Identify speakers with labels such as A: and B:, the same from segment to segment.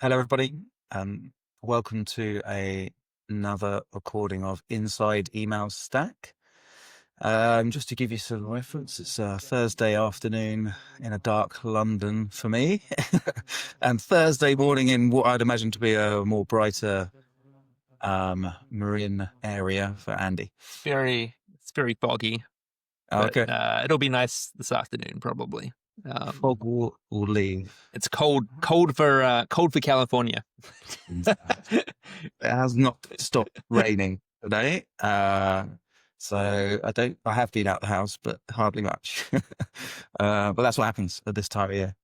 A: Hello, everybody. Welcome to another recording of Inside Email Stack. Just to give you some reference, it's a Thursday afternoon in a dark London for me, and Thursday morning in what I'd imagine to be a more brighter marine area for Andy.
B: It's very foggy, but
A: Okay,
B: it'll be nice this afternoon probably.
A: fog will leave.
B: It's cold for California.
A: It has not stopped raining today. So I have been out the house, but hardly much. But that's what happens at this time of year.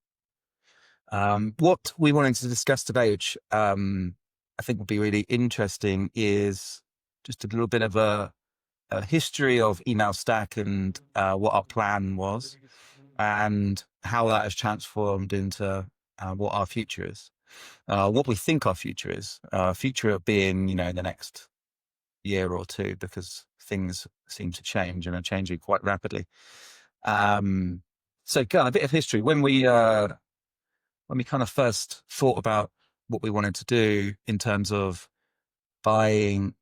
A: What we wanted to discuss today, which I think would be really interesting, is just a little bit of a history of Email Stack and what our plan was and how that has transformed into what our future is. What we think our future is, future being, in the next year or two, because things seem to change and are changing quite rapidly. So kind of a bit of history. When we kind of first thought about what we wanted to do in terms of buying,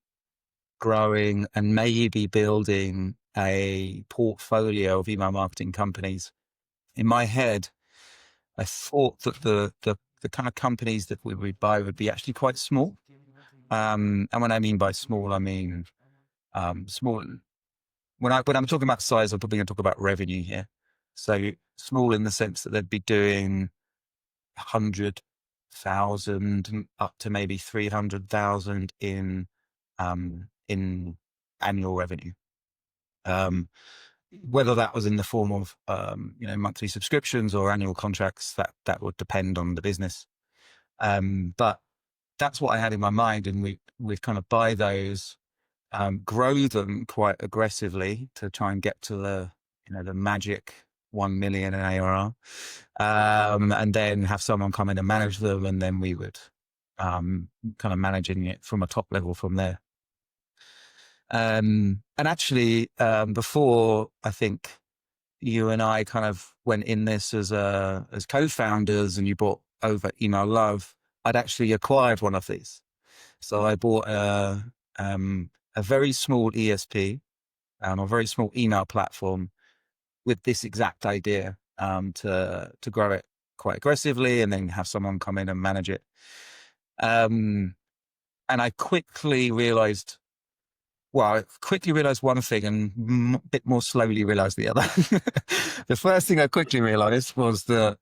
A: growing, and maybe building a portfolio of email marketing companies, in my head, I thought that the kind of companies that we would buy would be actually quite small. And when I mean by small, I mean small. When I'm talking about size, I'm probably going to talk about revenue here. So small in the sense that they'd be doing 100,000 up to maybe 300,000 in annual revenue. Whether that was in the form of monthly subscriptions or annual contracts, that would depend on the business. But that's what I had in my mind, and we'd kind of buy those, grow them quite aggressively to try and get to the magic 1 million in ARR, and then have someone come in and manage them, and then we would kind of managing it from a top level from there. And actually, before I think you and I kind of went in this as co-founders, and you brought over Email Love, I'd actually acquired one of these. So I bought a very small ESP, a very small email platform with this exact idea, to grow it quite aggressively and then have someone come in and manage it. And I quickly realized one thing and a bit more slowly realized the other. The first thing I quickly realized was that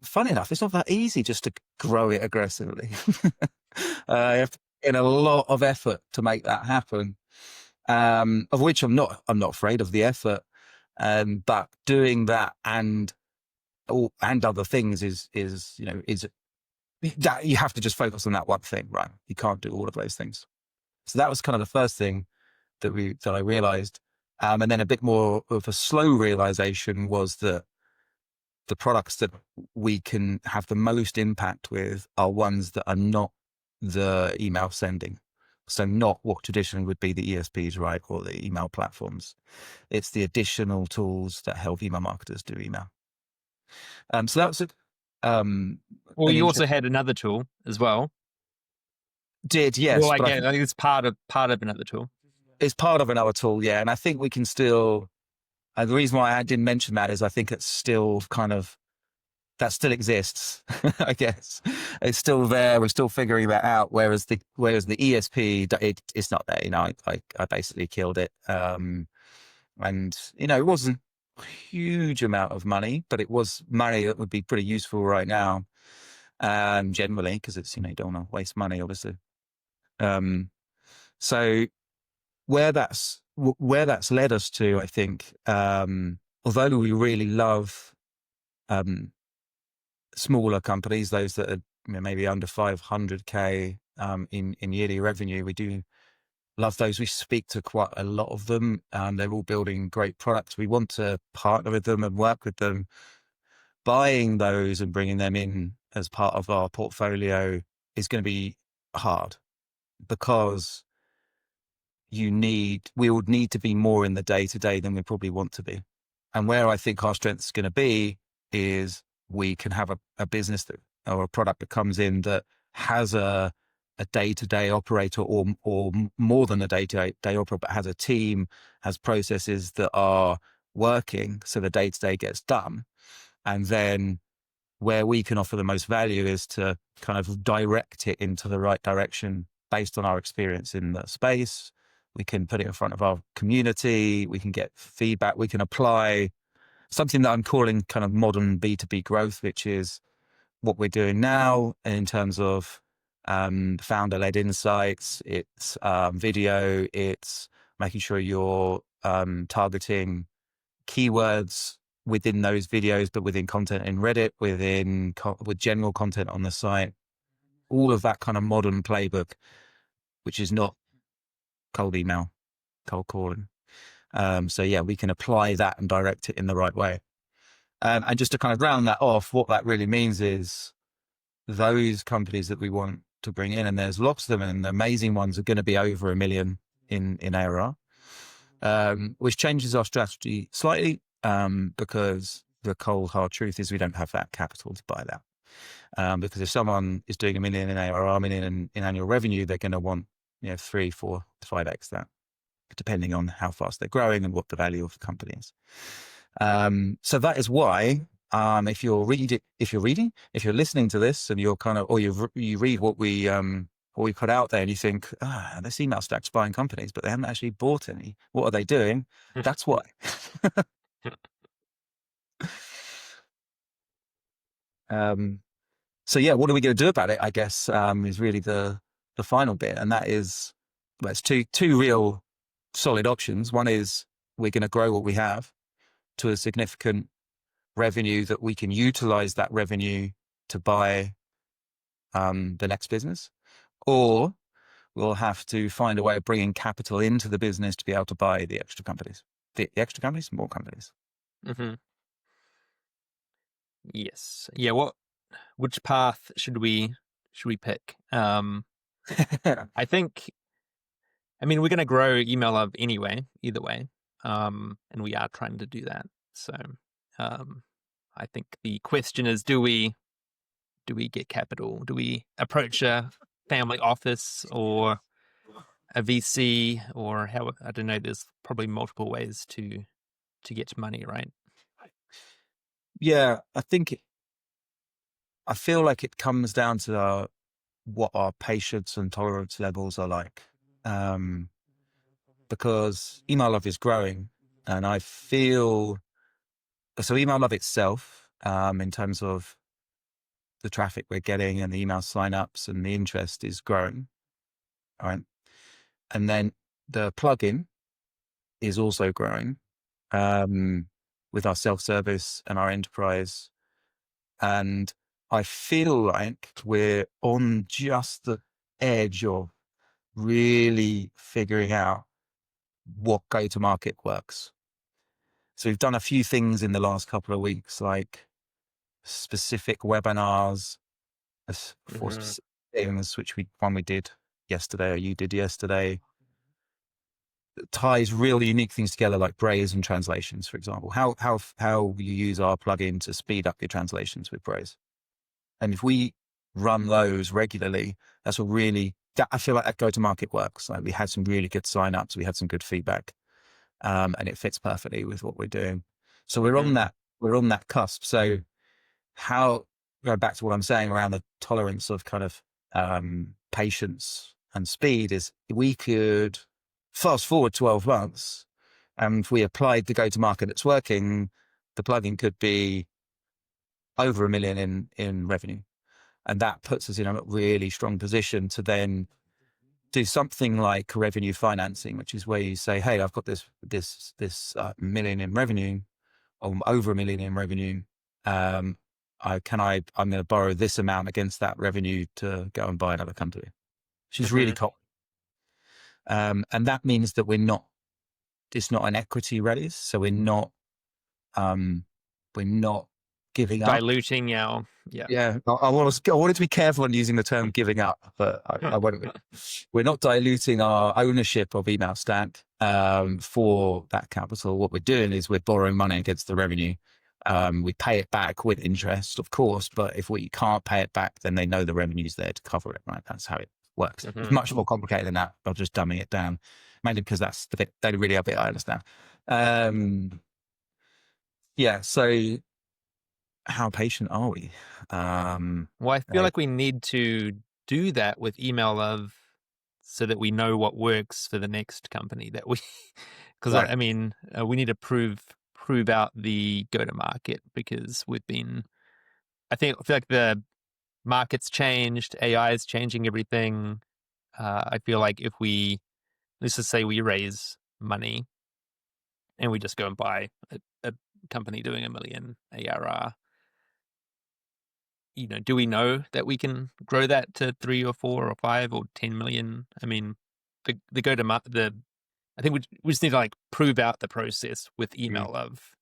A: funny enough, it's not that easy just to grow it aggressively. You have to put in a lot of effort to make that happen, of which I'm not afraid of the effort. But doing that and other things is that you have to just focus on that one thing, right? You can't do all of those things. So that was kind of the first thing that I realized. And then a bit more of a slow realization was that the products that we can have the most impact with are ones that are not the email sending. So not what traditionally would be the ESPs, right? Or the email platforms. It's the additional tools that help email marketers do email. So that was it.
B: Well, you also had another tool as well.
A: Yes.
B: Well, I think it's part of another tool.
A: It's part of another tool, yeah. And I think we can still, the reason why I didn't mention that is I think it's still that still exists. I guess it's still there. We're still figuring that out. Whereas the ESP, it's not there. I basically killed it. And it wasn't a huge amount of money, but it was money that would be pretty useful right now. Generally, because it's, you don't want to waste money, obviously. So where that's led us to, I think, although we really love smaller companies, those that are maybe under 500K in yearly revenue, we do love those. We speak to quite a lot of them. They're all building great products. We want to partner with them and work with them. Buying those and bringing them in as part of our portfolio is going to be hard, because we would need to be more in the day-to-day than we probably want to be. And where I think our strength is going to be is we can have a business that or a product that comes in that has a day-to-day operator, or more than a day-to-day operator, but has a team, has processes that are working, so the day-to-day gets done. And then where we can offer the most value is to kind of direct it into the right direction based on our experience in the space. We can put it in front of our community. We can get feedback. We can apply something that I'm calling kind of modern B2B growth, which is what we're doing now in terms of founder-led insights. It's video. It's making sure you're targeting keywords within those videos, but within content in Reddit, with general content on the site, all of that kind of modern playbook, which is not cold email, cold calling. So yeah, we can apply that and direct it in the right way. And just to kind of round that off, what that really means is those companies that we want to bring in, and there's lots of them, and the amazing ones are going to be over $1 million in ARR, which changes our strategy slightly, because the cold hard truth is we don't have that capital to buy that. Because if someone is doing $1 million in ARR, $1 million in annual revenue, they're going to want 3, 4, 5x that, depending on how fast they're growing and what the value of the company is. So that is why, if you're listening to this and you're kind of, or you read what we put out there and you think, this email stack's buying companies, but they haven't actually bought any. What are they doing? That's why. So yeah, what are we going to do about it? I guess is really the final bit, and that is, well, it's two real solid options. One is we're going to grow what we have to a significant revenue that we can utilize that revenue to buy the next business, or we'll have to find a way of bringing capital into the business to be able to buy the extra companies, more companies.
B: Mm-hmm. Yes. Yeah. Which path should we pick? I think, we're going to grow Email Love anyway, either way. And we are trying to do that. So, I think the question is, do we get capital? Do we approach a family office or a VC, or how? I don't know. There's probably multiple ways to get money, right?
A: Yeah, I feel like it comes down to what our patience and tolerance levels are like, because Email Love is growing, and I feel so. Email Love itself, in terms of the traffic we're getting and the email signups and the interest, is growing. All right. And then the plugin is also growing, with our self-service and our enterprise. And I feel like we're on just the edge of really figuring out what go-to-market works. So we've done a few things in the last couple of weeks, like specific webinars for specific things, which we did yesterday, or you did yesterday, ties really unique things together, like Braze and translations, for example. How you use our plugin to speed up your translations with Braze. And if we run those regularly, that's what really, I feel like that go-to-market works. Like, we had some really good signups, we had some good feedback, and it fits perfectly with what we're doing. So we're on that cusp. So going back to what I'm saying around the tolerance of kind of patience and speed, is we could fast forward 12 months, and if we applied the go-to-market that's working, the plugin could be over $1 million in revenue. And that puts us in a really strong position to then do something like revenue financing, which is where you say, hey, I've got this million in revenue, or over $1 million in revenue. I'm going to borrow this amount against that revenue to go and buy another company, which is really cool. And that means that it's not an equity raise. So we're not giving up.
B: Diluting our,
A: Yeah. I wanted to be careful on using the term giving up, but I won't. We're not diluting our ownership of Email Stack for that capital. What we're doing is we're borrowing money against the revenue, We pay it back with interest, of course, but if we can't pay it back, then they know the revenue's there to cover it, right? That's how it works. It's
B: Hmm.
A: much more complicated than that. I'm just dumbing it down, mainly because that's the bit, they really are bit I understand. Um, yeah. So how patient are we?
B: Well, I feel
A: Right.
B: like we need to do that with email of so that we know what works for the next company that we, because
A: Right.
B: I mean, we need to prove out the go to market because we've been. I feel like the market's changed, AI is changing everything. I feel like if we, let's just say we raise money and we just go and buy a company doing 1 million ARR, do we know that we can grow that to 3 or 4 or 5 or 10 million? I mean, the go to I think we just need to like prove out the process with
A: Mm.
B: email of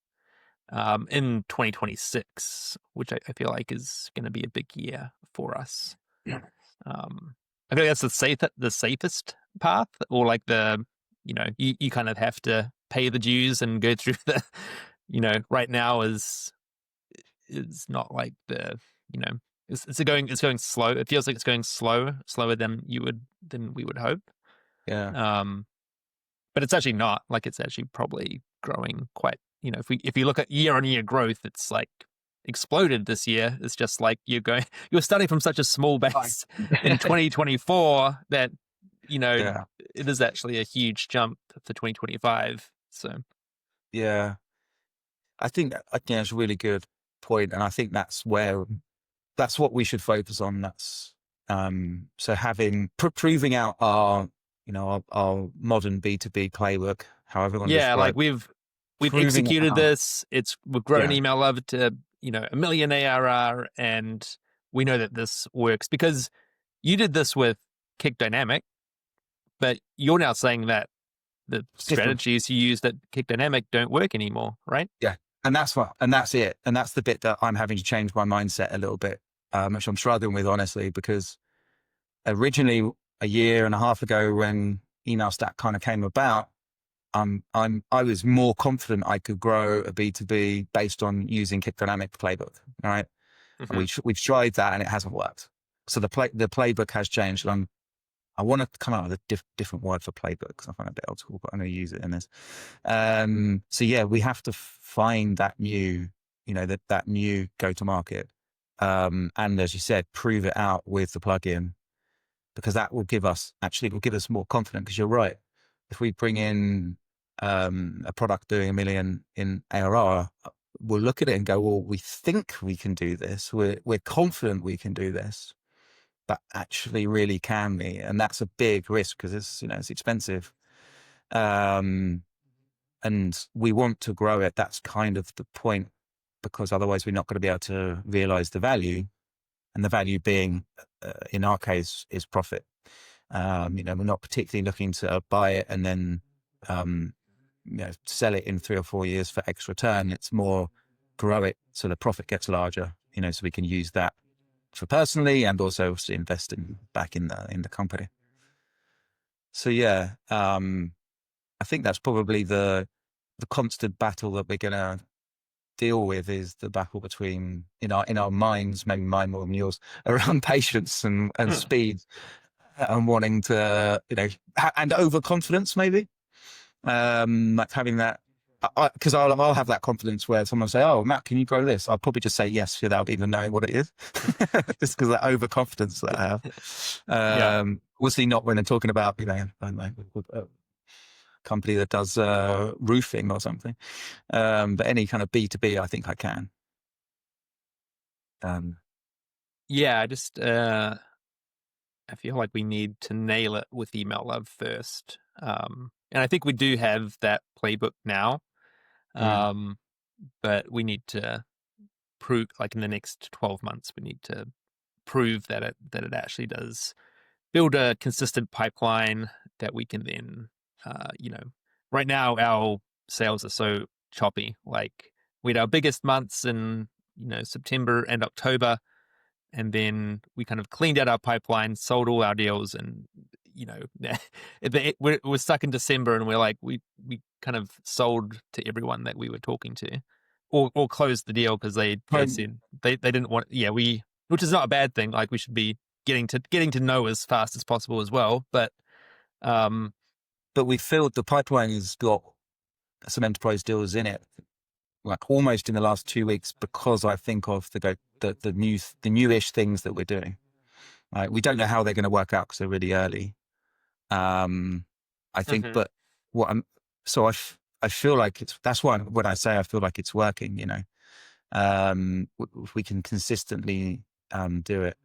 B: in 2026, which I feel like is going to be a big year for us.
A: Yeah.
B: Um, I think that's the safest path, or like you kind of have to pay the dues and go through right now is not like you know, it's going slow. It feels like it's going slower than we would hope.
A: Yeah.
B: Um, but it's actually not like it's actually probably growing quite. If you look at year on year growth, it's like exploded this year. It's just like you're starting from such a small
A: Fine.
B: base in 2024 that you know
A: Yeah.
B: it is actually a huge jump for 2025. So
A: Yeah. I think that's a really good point, and I think that's what we should focus on. That's so having proving out our modern B2B playbook, however you want to
B: yeah, like
A: describe,
B: we've
A: proving it
B: executed
A: out.
B: this. We've grown
A: Yeah,
B: email love to 1 million ARR, and we know that this works because you did this with Kick Dynamic, but you're now saying that the
A: it's different.
B: strategies you used at Kick Dynamic don't work anymore, right?
A: Yeah, and that's it, and that's the bit that I'm having to change my mindset a little bit, which I'm struggling with honestly, because originally a year and a half ago when email stack kind of came about, I was more confident I could grow a B2B based on using Kick Dynamic playbook. All right. And
B: Hmm.
A: we've tried that and it hasn't worked. So the playbook has changed. And I want to come out with a different word for playbook because I find it a bit old school, but I'm going to use it in this. So yeah, we have to find that new, that new go to market. And as you said, prove it out with the plugin because that will give us more confidence. Because you're right. If we bring in a product doing 1 million in ARR, we'll look at it and go, well, we think we can do this. We're confident we can do this, but actually really can we? And that's a big risk because it's expensive. Um, and we want to grow it. That's kind of the point because otherwise we're not going to be able to realize the value, and the value being, in our case, is profit. We're not particularly looking to buy it and then, um, sell it in 3 or 4 years for X return. It's more grow it so the profit gets larger, so we can use that for personally and also obviously invest back in the company. So yeah, I think that's probably the constant battle that we're gonna deal with is the battle between in our minds, maybe mine more than yours, around patience and speed and wanting to, and overconfidence maybe, like having that, because I'll have that confidence where someone say, "Oh, Matt, can you grow this?" I'll probably just say yes without even knowing what it is, just because of that overconfidence that I have.
B: Yeah.
A: Obviously not when they're talking about, I don't know, a company that does roofing or something, but any kind of B2B, I think I can. Um,
B: Yeah, I feel like we need to nail it with email love first. And I think we do have that playbook now.
A: mm,
B: Um, but we need to prove, like in the next 12 months, we need to prove that it actually does build a consistent pipeline that we can then, uh, you know, right now our sales are so choppy. Like we had our biggest months in, September and October, and then we kind of cleaned out our pipeline, sold all our deals, and we're stuck in December, and we're like we kind of sold to everyone that we were talking to. or close the deal because they said they didn't want. Yeah, which is not a bad thing. Like we should be getting to know as fast as possible as well. But
A: but we filled the pipeline has got some enterprise deals in it, like almost in the last 2 weeks, because I think of the newish things that we're doing. We don't know how they're going to work out because they're really early. I think,
B: Mhm.
A: but what I'm so I feel like that's why when I say I feel like it's working, if we can consistently do it.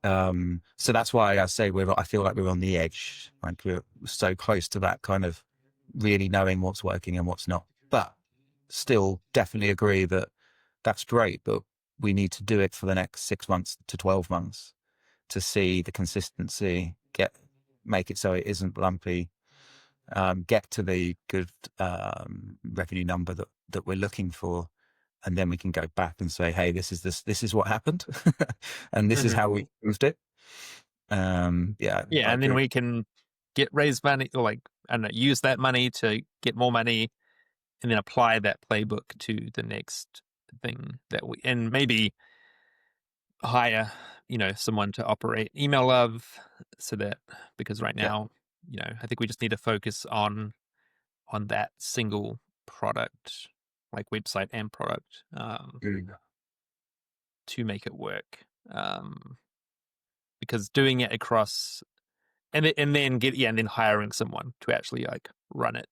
A: So that's why I say I feel like we're on the edge, like we're so close to that kind of really knowing what's working and what's not. But still, definitely agree that that's great, but we need to do it for the next 6 months to 12 months to see the consistency, make it so it isn't lumpy, get to the good revenue number that we're looking for, and then we can go back and say, hey, this is what happened, and this is
B: Mhm.
A: how we improved it. Yeah,
B: Yeah,
A: I
B: and then
A: agree.
B: we can raise money, or like I don't know, use that money to get more money, and then apply that playbook to the next thing and maybe hire, someone to operate email love, so that because right
A: Yeah.
B: now, I think we just need to focus on that single product, like website and product,
A: Mm.
B: to make it work. Because doing it across and then hiring someone to actually like run it,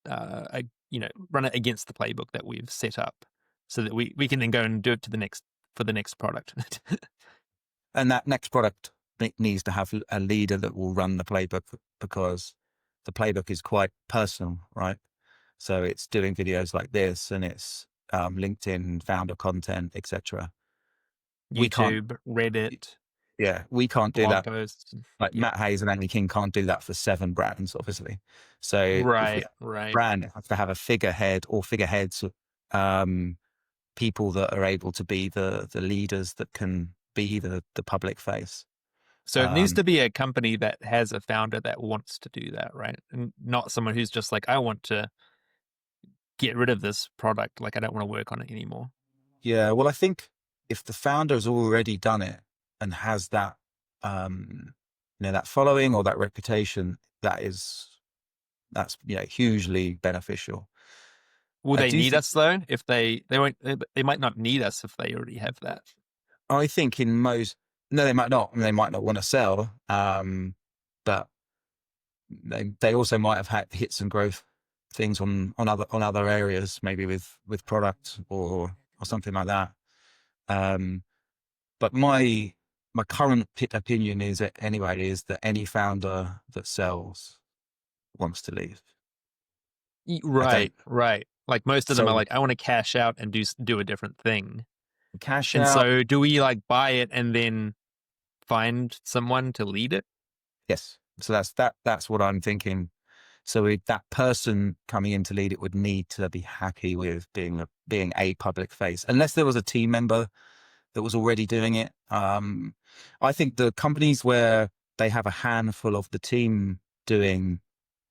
B: run it against the playbook that we've set up, so that we can then go and do it for the next product.
A: And that next product needs to have a leader that will run the playbook, because the playbook is quite personal, right? So it's doing videos like this, and it's LinkedIn founder content, etc. We can't,
B: YouTube, Reddit,
A: yeah, we can't do
B: blog
A: that.
B: posts.
A: Like
B: Yeah.
A: Matt Hayes and Andy King can't do that for 7 brands, obviously. So if we
B: Right,
A: have a
B: right.
A: brand, it has to have a figurehead or figureheads, um, people that are able to be the leaders that can be the public face.
B: So it needs
A: Um,
B: to be a company that has a founder that wants to do that, right? And not someone who's just like, I want to get rid of this product. Like, I don't want to work on it anymore.
A: yeah, well, I think if the founder has already done it and has that, um, that following or that reputation, that's hugely beneficial.
B: Will
A: I
B: they
A: do
B: need
A: think.
B: us though? If they won't, they might not need us if they already have that.
A: I think in most, no, they might not. They might not want to sell, but they also might have had hits and growth things on other areas, maybe with product or something like that. Um, but my current opinion is that anyway is that any founder that sells wants to leave. I don't
B: Right, right. Like most of them are
A: so
B: like, I want to cash out and do a different thing.
A: cash
B: And
A: out.
B: so, do we like buy it and then find someone to lead it?
A: Yes, so that's what I'm thinking. So that person coming in to lead it would need to be happy with being a public face, unless there was a team member that was already doing it. I think the companies where they have a handful of the team doing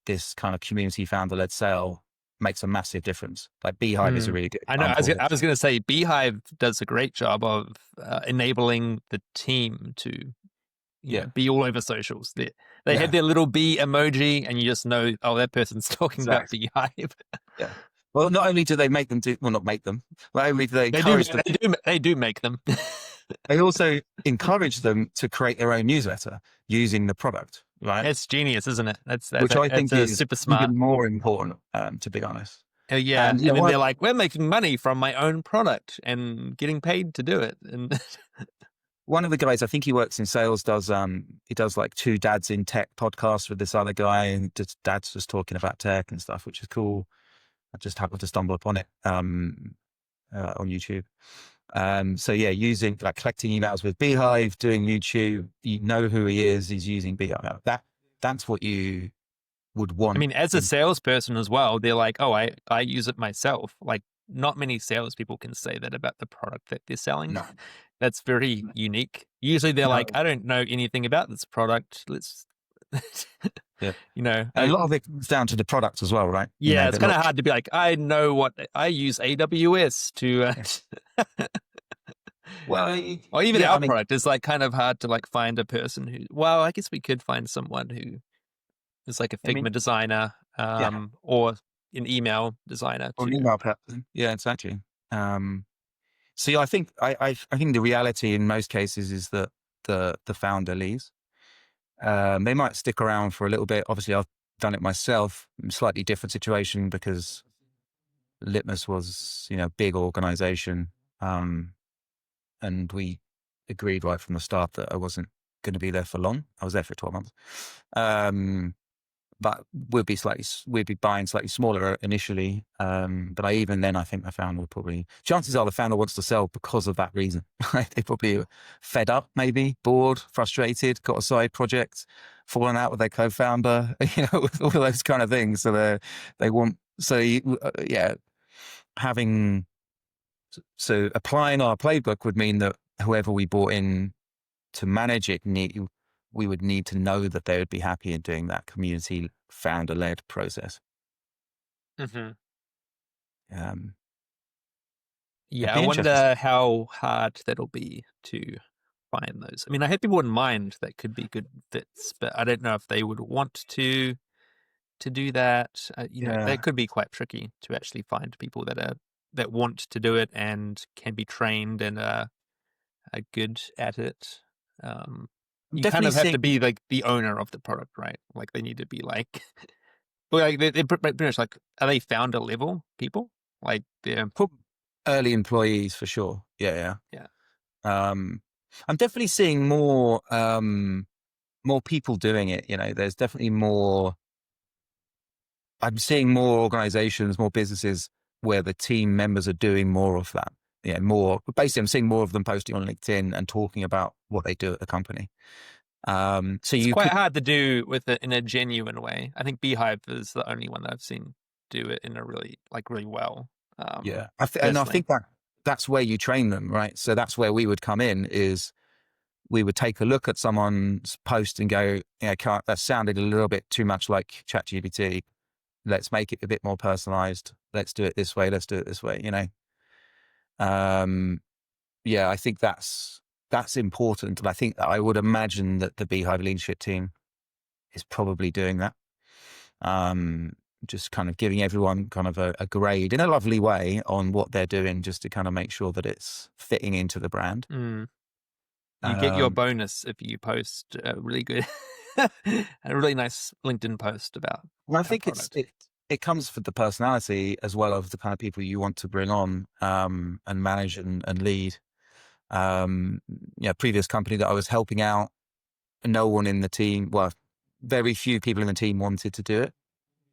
A: this kind of community founder led sale makes a massive difference. Like Beehive is a
B: Mm.
A: really good
B: I know.
A: example of
B: I
A: this.
B: was going to say Beehive does a great job of enabling the team to,
A: Yeah,
B: be all over socials. They have
A: yeah,
B: their little bee emoji, and you just know, oh, that person's talking about
A: exactly.
B: Beehive.
A: Yeah. Well, not only do they make them do, well, not make them, not only do they
B: They do.
A: encourage them,
B: They do make them.
A: they also encourage them to create their own newsletter using the product, right?
B: It's genius, isn't it?
A: Which I
B: That's
A: think
B: a
A: is
B: super smart.
A: even more important, to be honest.
B: Yeah,
A: And
B: and then they're like, "We're making money from my own product and getting paid to do it." And
A: one of the guys, I think he works in sales, he does like two dads in tech podcasts with this other guy, and just dads just talking about tech and stuff, which is cool. I just happened to stumble upon it on YouTube. So yeah, using like collecting emails with Beehive, doing YouTube, you know who he is. He's using Beehive. That's what you would
B: I
A: want.
B: mean, as a salesperson as well, they're like, "Oh, I use it myself." Like, not many salespeople can say that about the product that they're selling.
A: No,
B: That's very unique. Usually, they're like,
A: no,
B: "I don't know anything about this product. Let's."
A: Yeah.
B: You know,
A: And a lot of it comes down to the product as well, right?
B: yeah, it's
A: That
B: kind of hard to be like, I know what I use AWS to,
A: well,
B: or even
A: yeah,
B: our
A: I mean,
B: product is like kind of hard to like find a person who, well, I guess we could find someone who is like a
A: I mean,
B: Figma designer,
A: yeah,
B: or an email designer
A: or an
B: to,
A: email person. Yeah, exactly. So I think the reality in most cases is that the founder leaves. They might stick around for a little bit. Obviously, I've done it myself. Slightly different situation because Litmus was, a big organization. And we agreed right from the start that I wasn't going to be there for long. I was there for 12 months. But we'd be buying slightly smaller initially. But even then, I think the founder would probably, chances are the founder wants to sell because of that reason. Right? They probably are fed up, maybe bored, frustrated, got a side project, fallen out with their co-founder, all those kind of things. So they want, so yeah, having, so applying our playbook would mean that whoever we brought in to manage it, we would need to know that they would be happy in doing that community founder-led process.
B: Mhm.
A: Um, it'd
B: Yeah, I
A: be interesting.
B: wonder how hard that'll be to find those. I mean, I had people in mind that could be good fits, but I don't know if they would want to do that.
A: Yeah,
B: that could be quite tricky to actually find people that want to do it and can be trained and are good at it. Um,
A: I'm
B: you kind
A: definitely
B: of have
A: seeing
B: to be like the owner of the product, right? Like they need to be like, well, like they're pretty much like, are they founder level people? Like they're,
A: early employees for sure. Yeah,
B: yeah.
A: yeah. I'm definitely seeing more people doing it. There's definitely more. I'm seeing more organizations, more businesses where the team members are doing more of that. Yeah, more. Basically, I'm seeing more of them posting on LinkedIn and talking about what they do at the company. So
B: It's
A: you
B: quite
A: could,
B: hard to do with it in a genuine way. I think Beehive is the only one that I've seen do it in a really well.
A: yeah. And I
B: Personally.
A: think that's where you train them, right? So that's where we would come in. Is we would take a look at someone's post and go, yeah, that sounded a little bit too much like ChatGPT. Let's make it a bit more personalized. Let's do it this way. Let's do it this way. Um, yeah, I think that's important, and I think that I would imagine that the Beehive leadership team is probably doing that. Um, just kind of giving everyone kind of a grade in a lovely way on what they're doing, just to kind of make sure that it's fitting into the brand.
B: Mm. You get your
A: Um,
B: bonus if you post a really good, a really nice LinkedIn post about
A: well, I
B: our
A: think
B: product.
A: it comes for the personality as well of the kind of people you want to bring on, and manage and lead. Previous company that I was helping out, no one in the team, well, very few people in the team wanted to do it,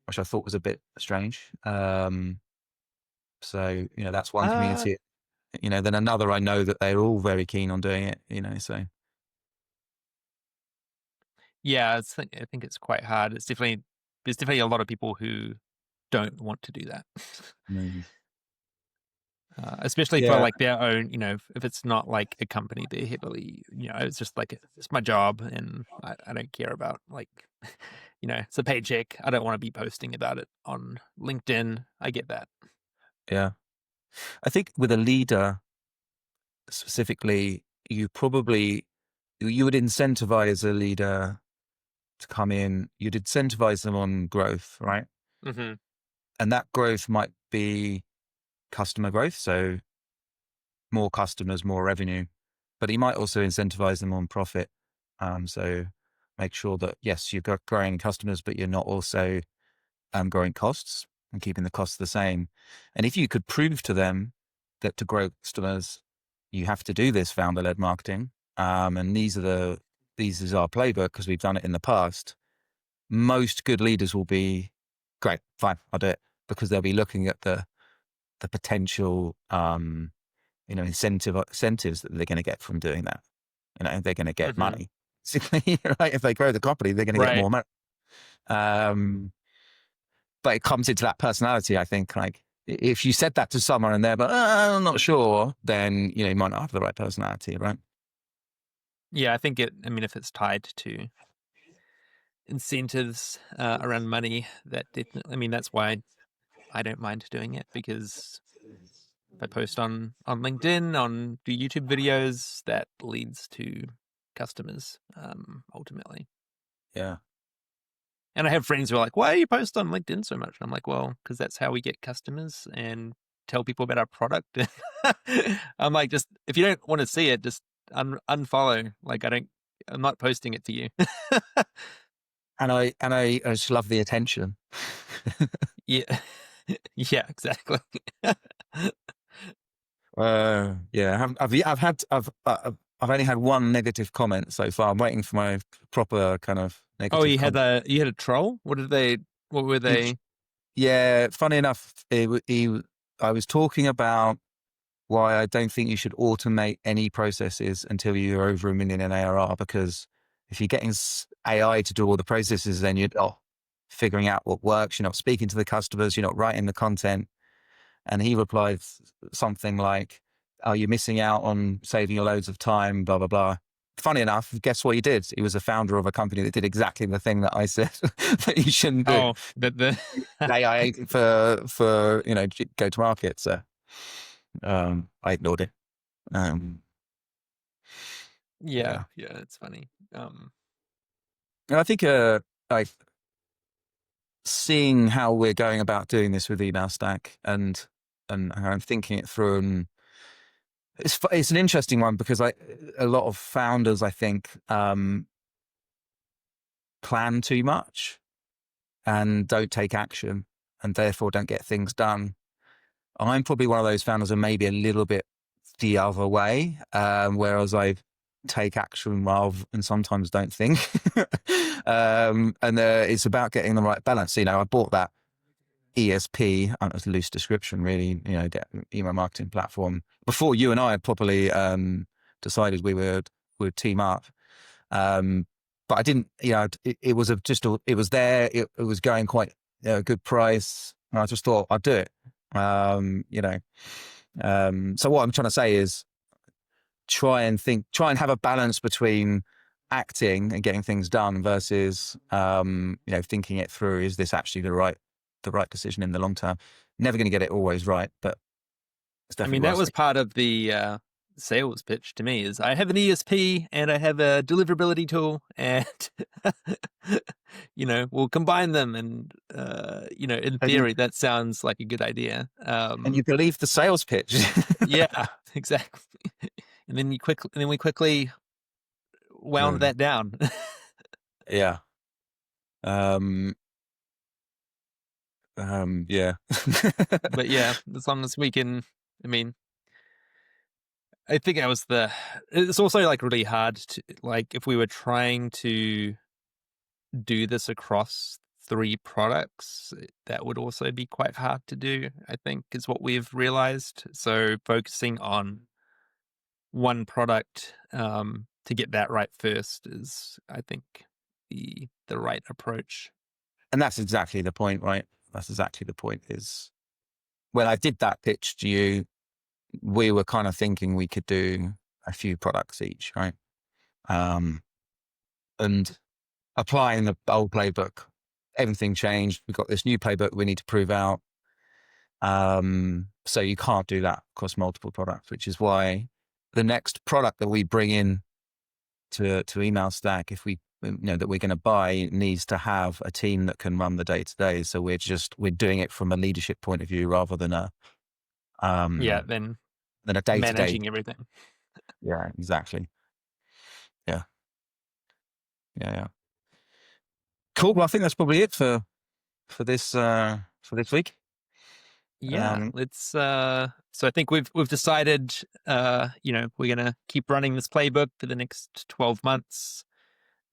A: which I thought was a bit strange. So, that's one
B: Uh,
A: community, then another, I know that they're all very keen on doing it, so.
B: yeah, I think it's quite hard. There's definitely a lot of people who don't want to do that.
A: Mm.
B: Especially for
A: Yeah.
B: like their own, if it's not like a company, they're heavily, it's just like it's my job, and I don't care about like, it's a paycheck. I don't want to be posting about it on LinkedIn. I get that.
A: Yeah. I think with a leader specifically, you would incentivize a leader to come in, you'd incentivize them on growth, right?
B: Hmm.
A: And that growth might be customer growth. So more customers, more revenue, but you might also incentivize them on profit. So make sure that, yes, you've got growing customers, but you're not also growing costs and keeping the costs the same. And if you could prove to them that to grow customers, you have to do this founder-led marketing, and these is our playbook because we've done it in the past. Most good leaders will be great, fine, I'll do it, because they'll be looking at the potential, incentives that they're going to get from doing that. They're going to get
B: Hmm.
A: money. Right? If they grow the company, they're going to get
B: Right.
A: more money. Um, but it comes into that personality, I think. Like if you said that to someone and they're but I'm not sure, then you might not have the right personality, right?
B: Yeah, I think I mean, if it's tied to incentives around money, that definitely, I mean, that's why I don't mind doing it, because if I post on LinkedIn, do YouTube videos, that leads to customers ultimately.
A: Yeah.
B: And I have friends who are like, "Why do you post on LinkedIn so much?" And I'm like, "Well, because that's how we get customers and tell people about our product." I'm like, just if you don't want to see it, just unfollow. Like, I'm not posting it to you.
A: And I just love the attention.
B: Yeah, yeah, exactly.
A: Yeah, I've only had one negative comment so far. I'm waiting for my proper kind of
B: Oh,
A: negative comment.
B: you had a troll. What did they? What were they?
A: Yeah, funny enough, I was talking about why I don't think you should automate any processes until you're over 1 million in ARR, because if you're getting AI to do all the processes, then you're not figuring out what works. You're not speaking to the customers. You're not writing the content. And he replied something like, "Oh, you're missing out on saving you loads of time, blah, blah, blah." Funny enough, guess what he did? He was a founder of a company that did exactly the thing that I said that you shouldn't do.
B: Oh, the
A: AI for go to market. So I ignored it. Um,
B: yeah,
A: yeah.
B: yeah, it's funny.
A: And I think like seeing how we're going about doing this with email stack, and I'm thinking it through, and it's an interesting one, because a lot of founders, I think, plan too much and don't take action, and therefore don't get things done. I'm probably one of those founders who maybe a little bit the other way, whereas I take action rather and sometimes don't think. And it's about getting the right balance. I bought that ESP, it's a loose description, really, the email marketing platform, before you and I had properly decided we would team up. But I didn't, it was it was there, it was going quite a good price. And I just thought I'd do it. So what I'm trying to say is try and have a balance between acting and getting things done versus, thinking it through. Is this actually the right decision in the long term? Never going to get it always right, but it's
B: I mean,
A: definitely
B: that
A: worth
B: was
A: it.
B: part of the sales pitch to me, is I have an ESP and I have a deliverability tool, and we'll combine them, and in
A: And
B: theory that sounds like a good idea.
A: you believe the sales pitch.
B: Yeah, exactly. And then we quickly wound
A: Mm,
B: that down.
A: yeah. Um, yeah.
B: But yeah, as long as we can, I mean, I think it's also like really hard to, like, if we were trying to do this across 3 products, that would also be quite hard to do, I think, is what we've realized. So focusing on one product to get that right first is, I think, the right approach.
A: And that's exactly the point, right? That's exactly the point. Is when I did that pitch to you, we were kind of thinking we could do a few products each, right? And applying the old playbook, everything changed. We've got this new playbook we need to prove out. So you can't do that across multiple products, which is why the next product that we bring in to email stack, if we that we're going to buy, needs to have a team that can run the day to day. So we're doing it from a leadership point of view rather than
B: Yeah,
A: um
B: then
A: a day to day.
B: managing everything.
A: Yeah, exactly. Yeah, yeah. Cool. Well, I think that's probably it for this week.
B: Yeah,
A: Um,
B: let's so I think we've decided we're gonna keep running this playbook for the next 12 months.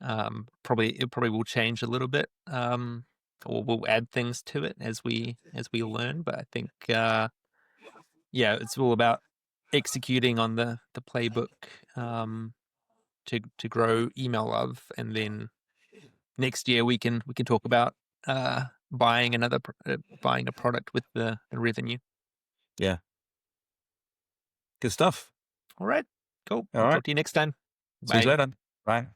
B: It probably will change a little bit, or we'll add things to it as we learn. But I think yeah, it's all about executing on the playbook to grow email love, and then next year we can talk about buying a product with the revenue.
A: yeah, good stuff.
B: All right, cool.
A: All
B: I'll
A: right.
B: talk to you next time.
A: See you
B: Bye.
A: later. Bye.